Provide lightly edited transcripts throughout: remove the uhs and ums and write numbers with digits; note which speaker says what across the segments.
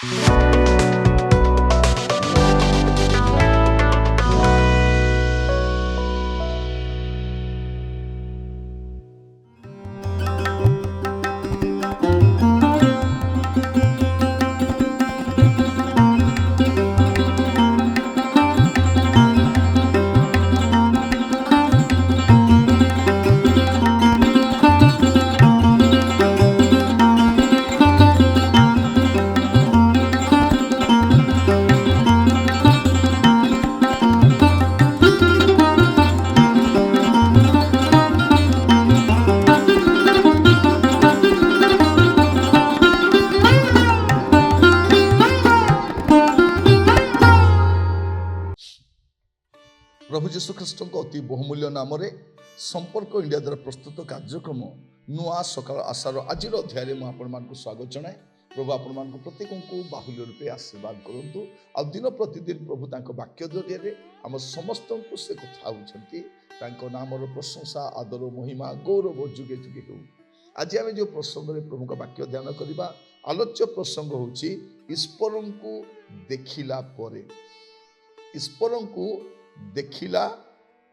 Speaker 1: प्रभु जीशु ख्रीष्ट अति बहुमूल्य नाम संपर्क इंडिया द्वारा प्रस्तुत कार्यक्रम नुआ सकाल आशार आज अध्याय में आपको स्वागत जनाए। प्रभु आपण प्रत्येक को बाहुल्य रूपे आशीर्वाद करूँ। आ दिन प्रतिदिन प्रभु वाक्य जरिए आम समस्त को से कथा होती नाम प्रशंसा आदर महिमा गौरव जुगे जुगे हो। आज आम जो प्रसंग में प्रभु का वाक्य ध्यान करवा आलोच्य प्रसंग होची ईश्वर को देखिला परे। ईश्वर को देखिला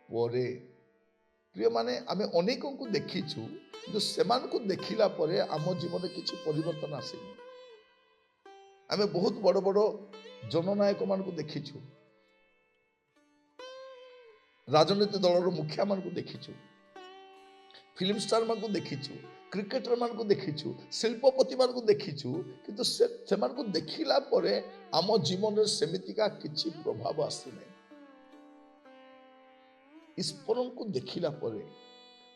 Speaker 1: परे प्रिय माने आमे अनेकों को देखीचु किंतु सेमान को देखिला परे आम जीवन किछि परिवर्तन आसेनी। आमे बहुत बड़ बड़ जननायक मान को देखीचु, राजनीति दलर मुखिया मान को देखीचु, फिल्म स्टार मान को देखीचु, क्रिकेटर मान को देखीचु, शिल्पपति मान को देखीचु किंतु सेमान को देखिला परे आम जीवन रे सेमितिका किछि प्रभाव आसेनी। ईश्वर को देखिला परे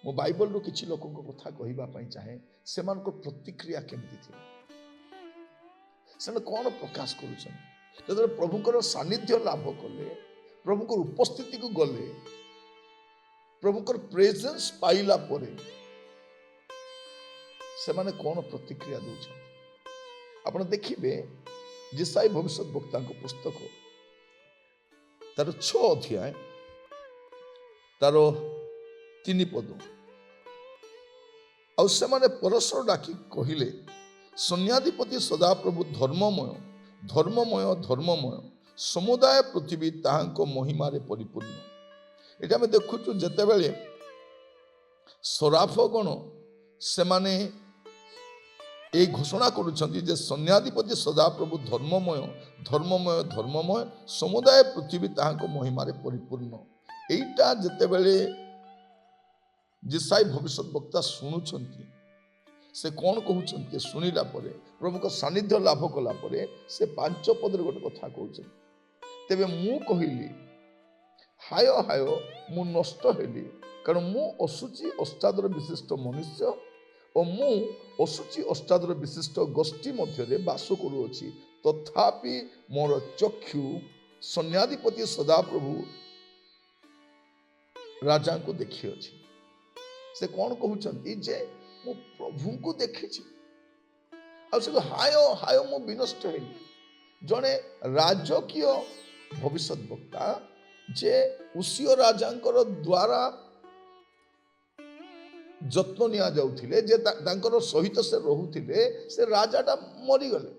Speaker 1: मो बाइबल रो किछि लोक कथा कहबा पई चाहे सेमान को प्रतिक्रिया केमती थी, से कौन प्रकाश करुछन जदर प्रभुकर सानिध्य लाभ कले, प्रभुकर उपस्थिति को गले, प्रभुकर प्रेजेंस पाइला परे से माने कौन प्रतिक्रिया दउछन। आपण देखिबे जिसाई भविष्यत वक्ता को पुस्तक तार 6 अध्याय तार 3 पद आउ से माने परस्पर डाकी कहिले सन्याधिपति सदाप्रभु धर्ममय धर्ममय धर्ममय समुदाय पृथ्वी ताहांको महिमारे परिपूर्ण। एटा में देखुछु जतेबेले सराफगण से माने ए घोषणा करुछंती जे सन्याधिपति सदाप्रभु धर्ममय धर्ममय धर्ममय समुदाय पृथ्वी ताहांको महिमारे परिपूर्ण। एटा जतेबेले जिसाई भविष्यत वक्ता शुणुछंती से कौन कहउछंती सुनिला परे प्रभु को सानिध्य लाभ कला परे से 5 पदर गोटे कथा कहउछन। तेबे मु कहिली हाय हाय मु नष्ट हेली कारण मु असुचि अष्टादर विशिष्ट मनुष्य और मु असुचि अष्टादर विशिष्ट गोष्ठी मध्य बास करुअछि तथापि मोर चक्षु सन्याधिपति सदाप्रभु राजा को देखी अच्छी। से कौन कहते जे मु प्रभु को देखी से हाय हाय मु विनष्ट हेली। जड़े राजकीय भविष्यत वक्ता जे उसियो राजांकर द्वारा जत्न निया जाउथिले जे तांकर सहित से रहुथिले से राजाटा मरी गले,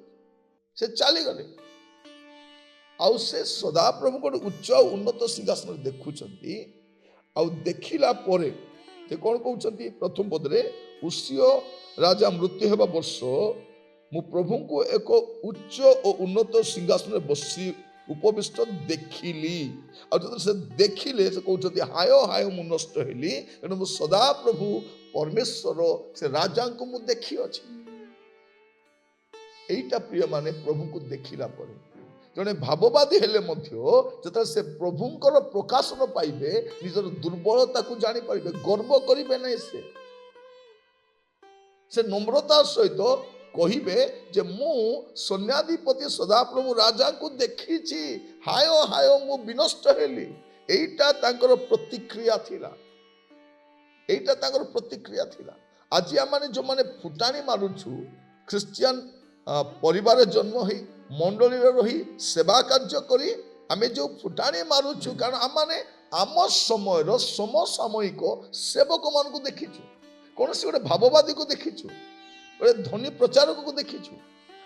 Speaker 1: से चली गले। आउ से सदाप्रभु को उच्च उन्नत सिंहासन देखुछंती। आउ देखिला परे ते कौन कहउछंती प्रथम पदरे उसियो राजा मृत्यु हेबा वर्ष मु प्रभु को एक उच्च और उन्नत सिंहासन रे बसी उपविष्ट देखिली। आ जब से देखिले से कहउछंती हाय हाय मु नष्ट हेली एनु मु सदा प्रभु परमेश्वर से राजा को मु देखि अछि। एइटा प्रिय माने प्रभु को देखिला परे जने भाववादी हेले मध्य से प्रभुंकर प्रकाशन पाइबे निजर दुर्बलता को जानी पाइबे, गर्व करिबे नै। से नम्रता सहित कहिबे जे मु सन्याधिपति सदाप्रभु राजा को देखिछि हाय हाय मु विनष्ट हेली। एइटा तांकर प्रतिक्रिया थिला, एइटा तांकर प्रतिक्रिया थिला। आज आमाने जो माने फुटाणी मारुछु ख्रिस्टियन परिवार जन्म होई मंडली रही सेवा कार्य करी आमे जो फुटाणी मारुछु कारण आमाने आम समय समसामयिक सेवक मान को देखीचु, कौन से गोटे भाववादी को देखीचु, गोटे धनी प्रचारक को देखीचु।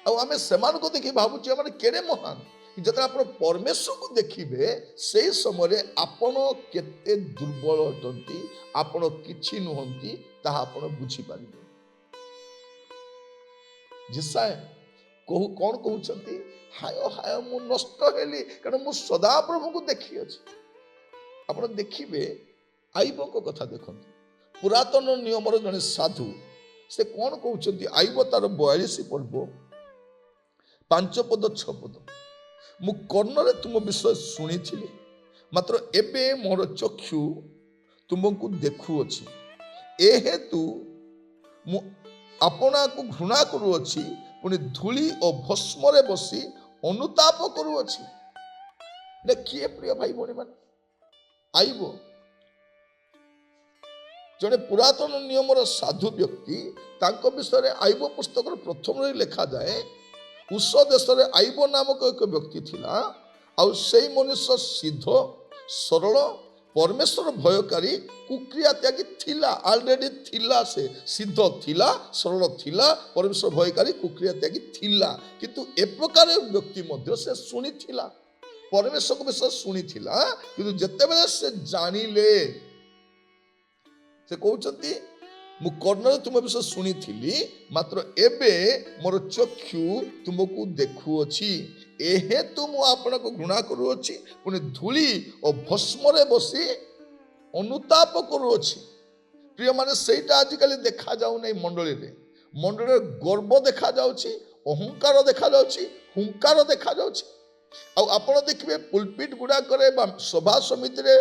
Speaker 1: ଆଉ ଆମେ ସେମାନଙ୍କୁ ଦେଖି ଭାବୁଛୁ ଏମାନେ କେଡ଼େ ମହାନ। ଯେତେବେଳେ ଆପଣ ପରମେଶ୍ୱରକୁ ଦେଖିବେ ସେଇ ସମୟରେ ଆପଣ କେତେ ଦୁର୍ବଳ ଅଟନ୍ତି, ଆପଣ କିଛି ନୁହନ୍ତି ତାହା ଆପଣ ବୁଝିପାରିବେ। ଯିଶାୟ କଣ କହୁଛନ୍ତି? ହାୟ ହାୟ ମୁଁ ନଷ୍ଟ ହେଲି, କାରଣ ମୁଁ ସଦାପ୍ରଭୁଙ୍କୁ ଦେଖିଅଛି। ଆପଣ ଦେଖିବେ ଆଇବଙ୍କ କଥା ଦେଖନ୍ତୁ। ପୁରାତନ ନିୟମର ଜଣେ ସାଧୁ ସେ କଣ କହୁଛନ୍ତି? ଆଇବ ତାର 42 ପର୍ବ 5 ପଦ 6 ପଦ। ମୁଁ କର୍ଣ୍ଣରେ ତୁମ ବିଷୟ ଶୁଣିଥିଲି, ମାତ୍ର ଏବେ ମୋର ଚକ୍ଷୁ ତୁମକୁ ଦେଖୁଅଛି। ଏ ହେତୁ ମୁଁ ଆପଣାକୁ ଘୃଣା କରୁଅଛି, ପୁଣି ଧୂଳି ଓ ଭସ୍ମରେ ବସି ଅନୁତାପ କରୁଅଛି। କିଏ ପ୍ରିୟ ଭାଇ ଭଉଣୀ ମାନେ? ଆଇବ ଜଣେ ପୁରାତନ ନିୟମର ସାଧୁ ବ୍ୟକ୍ତି। ତାଙ୍କ ବିଷୟରେ ଆଇବ ପୁସ୍ତକର ପ୍ରଥମରେ ଲେଖାଯାଏ, ଉଷ ଦେଶରେ ଆଇବ ନାମକ ଏକ ବ୍ୟକ୍ତି ଥିଲା। ଆଉ ସେଇ ମନୁଷ୍ୟ ସିଦ୍ଧ, ସରଳ, ପରମେଶ୍ୱର ଭୟକାରୀ, କୁକ୍ରିୟା ତ୍ୟାଗୀ ଥିଲା। ଅଲରେଡି ଥିଲା, ସେ ସିଦ୍ଧ ଥିଲା, ସରଳ ଥିଲା, ପରମେଶ୍ୱର ଭୟକାରୀ, କୁକ୍ରିୟା ତ୍ୟାଗୀ ଥିଲା। କିନ୍ତୁ ଏ ପ୍ରକାର ବ୍ୟକ୍ତି ମଧ୍ୟ ସେ ଶୁଣିଥିଲା, ପରମେଶ୍ୱରଙ୍କ ବିଷୟ ଶୁଣିଥିଲା। କିନ୍ତୁ ଯେତେବେଳେ ସେ ଜାଣିଲେ, ସେ କହୁଛନ୍ତି ମୁଁ କର୍ଣ୍ଣରେ ତୁମ ବିଷୟ ଶୁଣିଥିଲି, ମାତ୍ର ଏବେ ମୋର ଚକ୍ଷୁ ତୁମକୁ ଦେଖୁଅଛି। ଏ ହେତୁ ମୁଁ ଆପଣଙ୍କୁ ଘୃଣା କରୁଅଛି, ପୁଣି ଧୂଳି ଓ ଭସ୍ମରେ ବସି ଅନୁତାପ କରୁଅଛି। ପ୍ରିୟମାନେ, ସେଇଟା ଆଜିକାଲି ଦେଖାଯାଉନାହିଁ ମଣ୍ଡଳୀରେ। ମଣ୍ଡଳୀରେ ଗର୍ବ ଦେଖାଯାଉଛି, ଅହଙ୍କାର ଦେଖାଯାଉଛି, ହୁଙ୍କାର ଦେଖାଯାଉଛି। ଆଉ ଆପଣ ଦେଖିବେ ପୁଲପିଟ ଗୁଡାକରେ ବା ସଭା ସମିତିରେ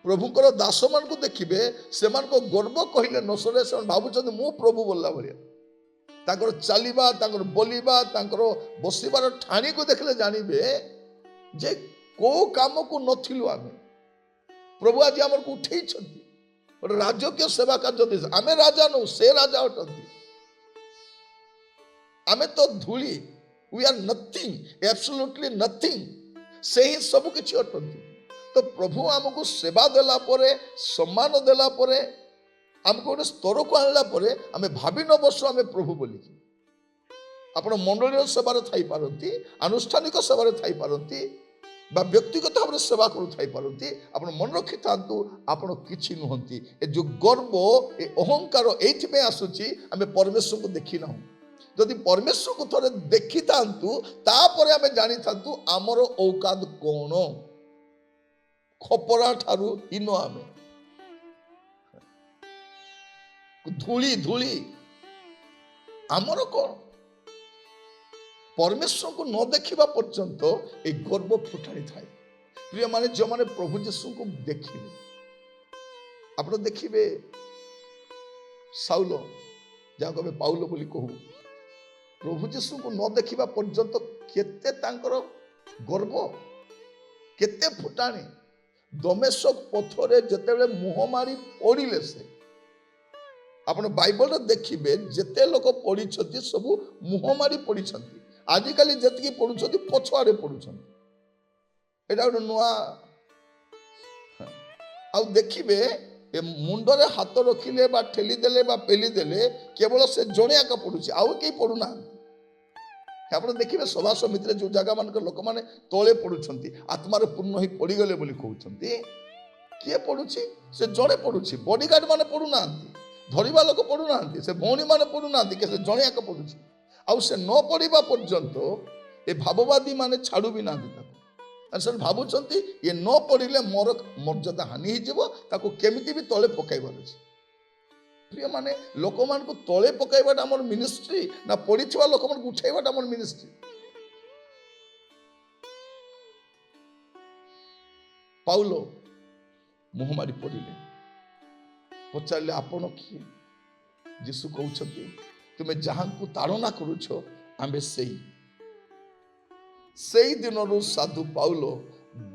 Speaker 1: ପ୍ରଭୁଙ୍କର ଦାସମାନଙ୍କୁ ଦେଖିବେ, ସେମାନଙ୍କ ଗର୍ବ କହିଲେ ନ ସରେ। ସେମାନେ ଭାବୁଛନ୍ତି ମୁଁ ପ୍ରଭୁ ବୋଲିଲା ଭଳିଆ। ତାଙ୍କର ଚାଲିବା, ତାଙ୍କର ବୋଲିବା, ତାଙ୍କର ବସିବାର ଠାଣିକୁ ଦେଖିଲେ ଜାଣିବେ ଯେ କୋଉ କାମକୁ ନଥିଲୁ ଆମେ। ପ୍ରଭୁ ଆଜି ଆମକୁ ଉଠେଇଛନ୍ତି, ଗୋଟେ ରାଜକୀୟ ସେବା କାର୍ଯ୍ୟ ଦେଇଛନ୍ତି। ଆମେ ରାଜା ନଉ, ସେ ରାଜା ଅଟନ୍ତି। ଆମେ ତ ଧୂଳି, we are nothing, absolutely nothing। ସେ ହିଁ ସବୁ କିଛି ଅଟନ୍ତି। ତ ପ୍ରଭୁ ଆମକୁ ସେବା ଦେଲା ପରେ, ସମ୍ମାନ ଦେଲା ପରେ, ଆମକୁ ଗୋଟେ ସ୍ତରକୁ ଆଣିଲା ପରେ ଆମେ ଭାବି ନ ବସୁ ଆମେ ପ୍ରଭୁ ବୋଲିକି। ଆପଣ ମଣ୍ଡଳୀର ସେବାରେ ଥାଇପାରନ୍ତି, ଆନୁଷ୍ଠାନିକ ସେବାରେ ଥାଇପାରନ୍ତି, ବା ବ୍ୟକ୍ତିଗତ ଭାବରେ ସେବା କରୁଥାଇପାରନ୍ତି। ଆପଣ ମନେ ରଖିଥାନ୍ତୁ, ଆପଣ କିଛି ନୁହନ୍ତି। ଏ ଯୋଉ ଗର୍ବ, ଏ ଅହଙ୍କାର ଏଇଥିପାଇଁ ଆସୁଛି, ଆମେ ପରମେଶ୍ୱରଙ୍କୁ ଦେଖିନାହୁଁ। ଯଦି ପରମେଶ୍ୱରକୁ ଥରେ ଦେଖିଥାନ୍ତୁ, ତାପରେ ଆମେ ଜାଣିଥାନ୍ତୁ ଆମର ଔକାତ କଣ। ଖପରା ଠାରୁ ହୀନ ଆମେ, ଧୂଳି ଧୂଳି ଆମର କଣ? ପରମେଶ୍ୱରଙ୍କୁ ନ ଦେଖିବା ପର୍ଯ୍ୟନ୍ତ ଏ ଗର୍ବ ଫୁଟାଣି ଥାଏ। ପ୍ରିୟମାନେ, ଯେଉଁମାନେ ପ୍ରଭୁ ଯୀଶୁଙ୍କୁ ଦେଖିବେ, ଆପଣ ଦେଖିବେ ସାଉଲ, ଯାହାକୁ ଆମେ ପାଉଲ ବୋଲି କହୁ, ପ୍ରଭୁ ଯୀଶୁଙ୍କୁ ନ ଦେଖିବା ପର୍ଯ୍ୟନ୍ତ କେତେ ତାଙ୍କର ଗର୍ବ, କେତେ ଫୁଟାଣି। ଦମେଶକ ପଥରେ ଯେତେବେଳେ ମୁହଁ ମାରି ପଡ଼ିଲେ, ସେ ଆପଣ ବାଇବଲରେ ଦେଖିବେ ଯେତେ ଲୋକ ପଡ଼ିଛନ୍ତି ସବୁ ମୁହଁ ମାରି ପଡ଼ିଛନ୍ତି। ଆଜିକାଲି ଯେତିକି ପଡ଼ୁଛନ୍ତି ପଛଆଡ଼େ ପଡ଼ୁଛନ୍ତି। ଏଇଟା ଗୋଟେ ନୂଆ। ଆଉ ଦେଖିବେ ଏ ମୁଣ୍ଡରେ ହାତ ରଖିଲେ ବା ଠେଲି ଦେଲେ ବା ପେଲି ଦେଲେ କେବଳ ସେ ଜଣେ ଏକା ପଡ଼ୁଛି, ଆଉ କେହି ପଡ଼ୁନାହାନ୍ତି। ଆପଣ ଦେଖିବେ ସଭା ସମିତିରେ ଯୋଉ ଜାଗା ମାନଙ୍କର ଲୋକମାନେ ତଳେ ପଡ଼ୁଛନ୍ତି, ଆତ୍ମାରେ ପୂର୍ଣ୍ଣ ହୋଇ ପଡ଼ିଗଲେ ବୋଲି କହୁଛନ୍ତି। କିଏ ପଡ଼ୁଛି? ସେ ଜଣେ ପଡ଼ୁଛି। ବଡିଗାର୍ଡ ମାନେ ପଡ଼ୁନାହାନ୍ତି, ଧରିବା ଲୋକ ପଡ଼ୁନାହାନ୍ତି, ସେ ଭଉଣୀ ମାନେ ପଡ଼ୁନାହାନ୍ତି, ସେ ଜଣେ ଏକା ପଡ଼ୁଛି। ଆଉ ସେ ନ ପଡ଼ିବା ପର୍ଯ୍ୟନ୍ତ ଏ ଭାବବାଦୀ ମାନେ ଛାଡ଼ୁ ବି ନାହାନ୍ତି ତାକୁ। ସେମାନେ ଭାବୁଛନ୍ତି ଇଏ ନ ପଡ଼ିଲେ ମୋର ମର୍ଯ୍ୟାଦା ହାନି ହେଇଯିବ, ତାକୁ କେମିତି ବି ତଳେ ପକାଇବାର ଅଛି। ପ୍ରିୟମାନେ, ଲୋକମାନଙ୍କୁ ତଳେ ପକାଇବାଟା ଆମର ମିନିଷ୍ଟ୍ରି, ନା ପଡ଼ିଥିବା ଲୋକମାନଙ୍କୁ ଉଠାଇବାଟା ଆମର ମିନିଷ୍ଟ୍ରି? ପାଉଲ ମୁହଁ ମାରି ପଡ଼ିଲେ, ପଚାରିଲେ ଆପଣ କିଏ? ଯୀଶୁ କହୁଛନ୍ତି ତୁମେ ଯାହାଙ୍କୁ ତାଡ଼ନା କରୁଛ ଆମେ ସେଇ ଦିନରୁ ସାଧୁ ପାଉଲ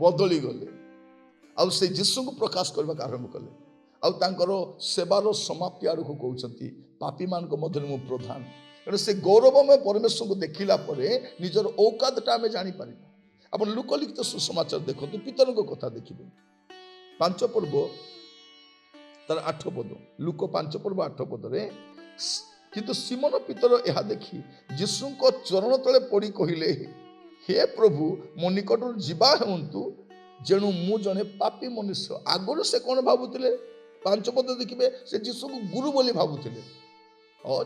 Speaker 1: ବଦଳି ଗଲେ, ଆଉ ସେ ଯୀଶୁଙ୍କୁ ପ୍ରକାଶ କରିବାକୁ ଆରମ୍ଭ କଲେ। ଆଉ ତାଙ୍କର ସେବାର ସମାପ୍ତି ଆଡ଼କୁ କହୁଛନ୍ତି ପାପୀମାନଙ୍କ ମଧ୍ୟରେ ମୁଁ ପ୍ରଧାନ। ତେଣୁ ସେ ଗୌରବମୟ ପରମେଶ୍ୱରଙ୍କୁ ଦେଖିଲା ପରେ ନିଜର ଔକାତଟା ଆମେ ଜାଣିପାରିବା। ଆପଣ ଲୁକଲିଖିତ ସୁସମାଚାର ଦେଖନ୍ତୁ, ପିତରଙ୍କ କଥା ଦେଖିବେ। 5 ପର୍ବ ତାର 8 ପଦ, ଲୁକ 5 ପର୍ବ 8 ପଦରେ କିନ୍ତୁ ସିମୋନ ପିତର ଏହା ଦେଖି ଯୀଶୁଙ୍କ ଚରଣ ତଳେ ପଡ଼ି କହିଲେ, ହେ ପ୍ରଭୁ, ମୋ ନିକଟରୁ ଯିବା ହୁଅନ୍ତୁ, ଯେଣୁ ମୁଁ ଜଣେ ପାପୀ ମନୁଷ୍ୟ। ଆଗରୁ ସେ କ'ଣ ଭାବୁଥିଲେ? 5 ପଦ ଦେଖିବେ, ସେ ଯୀଶୁଙ୍କୁ ଗୁରୁ ବୋଲି ଭାବୁଥିଲେ।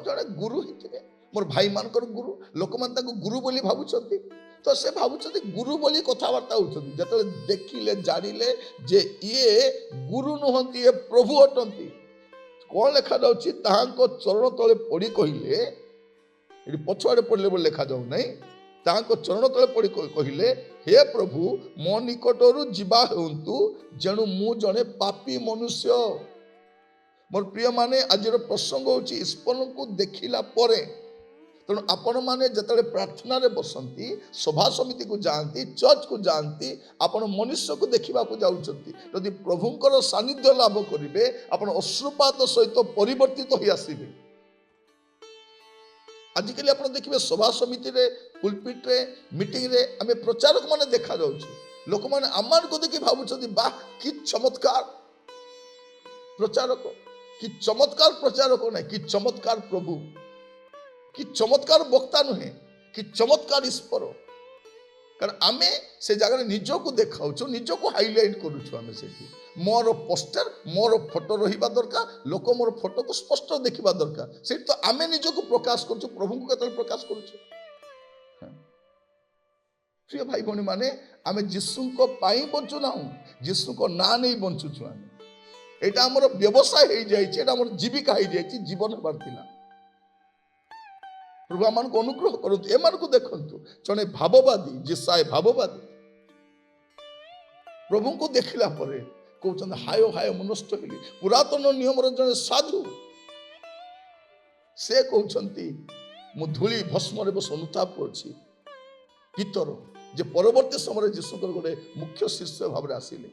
Speaker 1: ଜଣେ ଗୁରୁ ହେଇଥିବେ, ମୋର ଭାଇମାନଙ୍କର ଗୁରୁ, ଲୋକମାନେ ତାଙ୍କୁ ଗୁରୁ ବୋଲି ଭାବୁଛନ୍ତି। ତ ସେ ଭାବୁଛନ୍ତି ଗୁରୁ ବୋଲି କଥାବାର୍ତ୍ତା ହେଉଛନ୍ତି। ଯେତେବେଳେ ଦେଖିଲେ, ଜାଣିଲେ ଯେ ଇଏ ଗୁରୁ ନୁହନ୍ତି, ଇଏ ପ୍ରଭୁ ଅଟନ୍ତି, କ'ଣ ଲେଖାଯାଉଛି? ତାହାଙ୍କ ଚରଣ ତଳେ ପଡ଼ି କହିଲେ, ଏଠି ପଛଆଡ଼େ ପଡ଼ିଲେ ବୋଲି ଲେଖାଯାଉ ନାହିଁ, ତାହାଙ୍କ ଚରଣ ତଳେ ପଡ଼ି କହିଲେ, ହେ ପ୍ରଭୁ, ମୋ ନିକଟରୁ ଯିବା ହୁଅନ୍ତୁ, ଯେଣୁ ମୁଁ ଜଣେ ପାପୀ ମନୁଷ୍ୟ। ମୋର ପ୍ରିୟମାନେ, ଆଜିର ପ୍ରସଙ୍ଗ ହେଉଛି ଈଶ୍ୱରଙ୍କୁ ଦେଖିଲା ପରେ। ତେଣୁ ଆପଣମାନେ ଯେତେବେଳେ ପ୍ରାର୍ଥନାରେ ବସନ୍ତି, ସଭା ସମିତିକୁ ଯାଆନ୍ତି, ଚର୍ଚ୍ଚକୁ ଯାଆନ୍ତି, ଆପଣ ମନୁଷ୍ୟକୁ ଦେଖିବାକୁ ଯାଉଛନ୍ତି। ଯଦି ପ୍ରଭୁଙ୍କର ସାନ୍ନିଧ୍ୟ ଲାଭ କରିବେ, ଆପଣ ଅଶ୍ରୁପାତ ସହିତ ପରିବର୍ତ୍ତିତ ହୋଇ ଆସିବେ। ଆଜିକାଲି ଆପଣ ଦେଖିବେ ସଭା ସମିତିରେ, ପୁଲପିଟରେ, ମିଟିଂରେ ଆମେ ପ୍ରଚାରକ ମାନେ ଦେଖାଯାଉଛି। ଲୋକମାନେ ଆମମାନଙ୍କୁ ଦେଖି ଭାବୁଛନ୍ତି, ବାଃ କି ଚମତ୍କାର ପ୍ରଚାରକ, କି ଚମତ୍କାର ପ୍ରଚାରକ ନାହିଁ, କି ଚମତ୍କାର ପ୍ରଭୁ, କି ଚମତ୍କାର ବକ୍ତା ନୁହେଁ, କି ଚମତ୍କାର ଈଶ୍ୱର। କାରଣ ଆମେ ସେ ଜାଗାରେ ନିଜକୁ ଦେଖାଉଛୁ, ନିଜକୁ ହାଇଲାଇଟ୍ କରୁଛୁ। ଆମେ ସେଠି ମୋର ପୋଷ୍ଟର, ମୋର ଫଟୋ ରହିବା ଦରକାର, ଲୋକ ମୋର ଫଟୋକୁ ସ୍ପଷ୍ଟ ଦେଖିବା ଦରକାର। ସେଠି ତ ଆମେ ନିଜକୁ ପ୍ରକାଶ କରୁଛୁ, ପ୍ରଭୁଙ୍କୁ କେତେବେଳେ ପ୍ରକାଶ କରୁଛୁ? ପ୍ରିୟ ଭାଇ ଭଉଣୀ ମାନେ, ଆମେ ଯୀଶୁଙ୍କ ପାଇଁ ବଞ୍ଚୁନାହୁଁ, ଯୀଶୁଙ୍କ ନାଁ ନେଇ ବଞ୍ଚୁଛୁ। ଆମେ ଏଇଟା ଆମର ବ୍ୟବସାୟ ହେଇଯାଇଛି, ଏଇଟା ଆମର ଜୀବିକା ହେଇଯାଇଛି, ଜୀବନ ହେବାର ଥିଲା। ପ୍ରଭୁ ଆମମାନଙ୍କୁ ଅନୁଗ୍ରହ କରନ୍ତୁ। ଏମାନଙ୍କୁ ଦେଖନ୍ତୁ, ଜଣେ ଭାବବାଦୀ, ଯେସାୟ ଭାବବାଦୀ, ପ୍ରଭୁଙ୍କୁ ଦେଖିଲା ପରେ କହୁଛନ୍ତି, ହାୟ ହାୟ ମୁଁ ନଷ୍ଟ ହେଲି। ପୁରାତନ ନିୟମର ଜଣେ ସାଧୁ, ସେ କହୁଛନ୍ତି, ମୁଁ ଧୂଳି ଭସ୍ମରେ ବସ ଅନୁତାପ କରୁଛି। ପିତର, ଯେ ପରବର୍ତ୍ତୀ ସମୟରେ ଯୀଶୁଙ୍କର ଗୋଟେ ମୁଖ୍ୟ ଶିଷ୍ୟ ଭାବରେ ଆସିଲେ,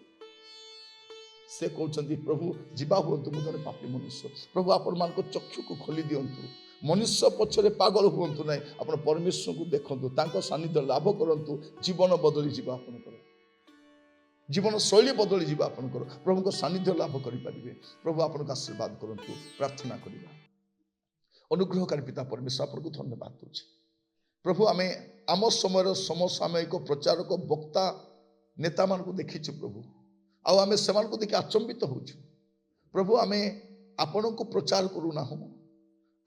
Speaker 1: ସେ କହୁଛନ୍ତି, ପ୍ରଭୁ ଯିବା ହୁଅନ୍ତୁ, ମୁଁ ଜଣେ ପାପୀ ମନୁଷ୍ୟ। ପ୍ରଭୁ ଆପଣମାନଙ୍କ ଚକ୍ଷୁକୁ ଖୋଲି ଦିଅନ୍ତୁ। ମନୁଷ୍ୟ ପଛରେ ପାଗଳ ହୁଅନ୍ତୁ ନାହିଁ, ଆପଣ ପରମେଶ୍ୱରଙ୍କୁ ଦେଖନ୍ତୁ, ତାଙ୍କ ସାନ୍ନିଧ୍ୟ ଲାଭ କରନ୍ତୁ। ଜୀବନ ବଦଳିଯିବ ଆପଣଙ୍କର, ଜୀବନ ଶୈଳୀ ବଦଳିଯିବ ଆପଣଙ୍କର। ପ୍ରଭୁଙ୍କ ସାନ୍ନିଧ୍ୟ ଲାଭ କରିପାରିବେ। ପ୍ରଭୁ ଆପଣଙ୍କୁ ଆଶୀର୍ବାଦ କରନ୍ତୁ। ପ୍ରାର୍ଥନା କରିବା। ଅନୁଗ୍ରହକାରୀ ପିତା ପରମେଶ୍ୱର, ଆପଣଙ୍କୁ ଧନ୍ୟବାଦ ଦେଉଛି। ପ୍ରଭୁ, ଆମେ ଆମ ସମୟର ସମସାମୟିକ ପ୍ରଚାରକ, ବକ୍ତା, ନେତାମାନଙ୍କୁ ଦେଖିଛୁ ପ୍ରଭୁ, ଆଉ ଆମେ ସେମାନଙ୍କୁ ଦେଖି ଆଚମ୍ବିତ ହେଉଛୁ। ପ୍ରଭୁ, ଆମେ ଆପଣଙ୍କୁ ପ୍ରଚାର କରୁନାହୁଁ,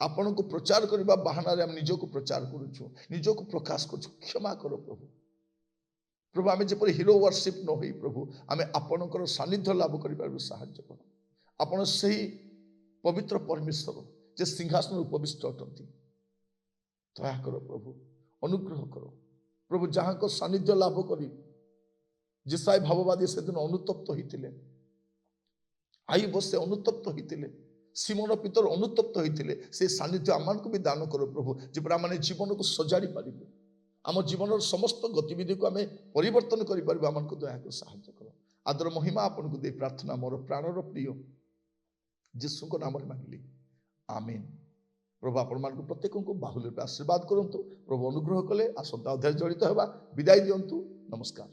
Speaker 1: ଆପଣଙ୍କୁ ପ୍ରଚାର କରିବା ବାହାନାରେ ଆମେ ନିଜକୁ ପ୍ରଚାର କରୁଛୁ, ନିଜକୁ ପ୍ରକାଶ କରୁଛୁ। କ୍ଷମା କର ପ୍ରଭୁ। ପ୍ରଭୁ, ଆମେ ଯେପରି ହିରୋ ୱାର୍ସିପ୍ ନ ହୋଇ ପ୍ରଭୁ, ଆମେ ଆପଣଙ୍କର ସାନ୍ନିଧ୍ୟ ଲାଭ କରିପାରିବୁ ସାହାଯ୍ୟ କର। ଆପଣ ସେହି ପବିତ୍ର ପରମେଶ୍ୱର, ଯେ ସିଂହାସନ ଉପବିଷ୍ଟ ଅଟନ୍ତି, ଦୟାକର ପ୍ରଭୁ, ଅନୁଗ୍ରହ କର ପ୍ରଭୁ। ଯାହାଙ୍କ ସାନ୍ନିଧ୍ୟ ଲାଭ କରି ଯେସାୟ ଭାବବାଦୀ ସେଦିନ ଅନୁତପ୍ତ ହୋଇଥିଲେ, ଆୟୁବ ସେ ଅନୁତପ୍ତ ହୋଇଥିଲେ, ସିମୋନ ପିତର ଅନୁତପ୍ତ ହୋଇଥିଲେ, ସେ ସାନ୍ନିଧ୍ୟ ଆମମାନଙ୍କୁ ବି ଦାନ କର ପ୍ରଭୁ, ଯେପରି ଆମେ ଜୀବନକୁ ସଜାଡ଼ି ପାରିବୁ, ଆମ ଜୀବନର ସମସ୍ତ ଗତିବିଧିକୁ ଆମେ ପରିବର୍ତ୍ତନ କରିପାରିବୁ। ଆମମାନଙ୍କୁ ଦୟାକରି ସାହାଯ୍ୟ କର। ଆଦର ମହିମା ଆପଣଙ୍କୁ ଦେଇ ପ୍ରାର୍ଥନା ମୋର ପ୍ରାଣର ପ୍ରିୟ ଯୀଶୁଙ୍କ ନାମରେ ମାଗିଲି, ଆମେନ୍। ପ୍ରଭୁ ଆପଣମାନଙ୍କୁ ପ୍ରତ୍ୟେକଙ୍କୁ ବାହୁଲ୍ୟ ରୂପେ ଆଶୀର୍ବାଦ କରନ୍ତୁ। ପ୍ରଭୁ ଅନୁଗ୍ରହ କଲେ ଆସନ୍ତା ଅଧ୍ୟାୟରେ ଜଡ଼ିତ ହେବା। ବିଦାୟ ଦିଅନ୍ତୁ। ନମସ୍କାର।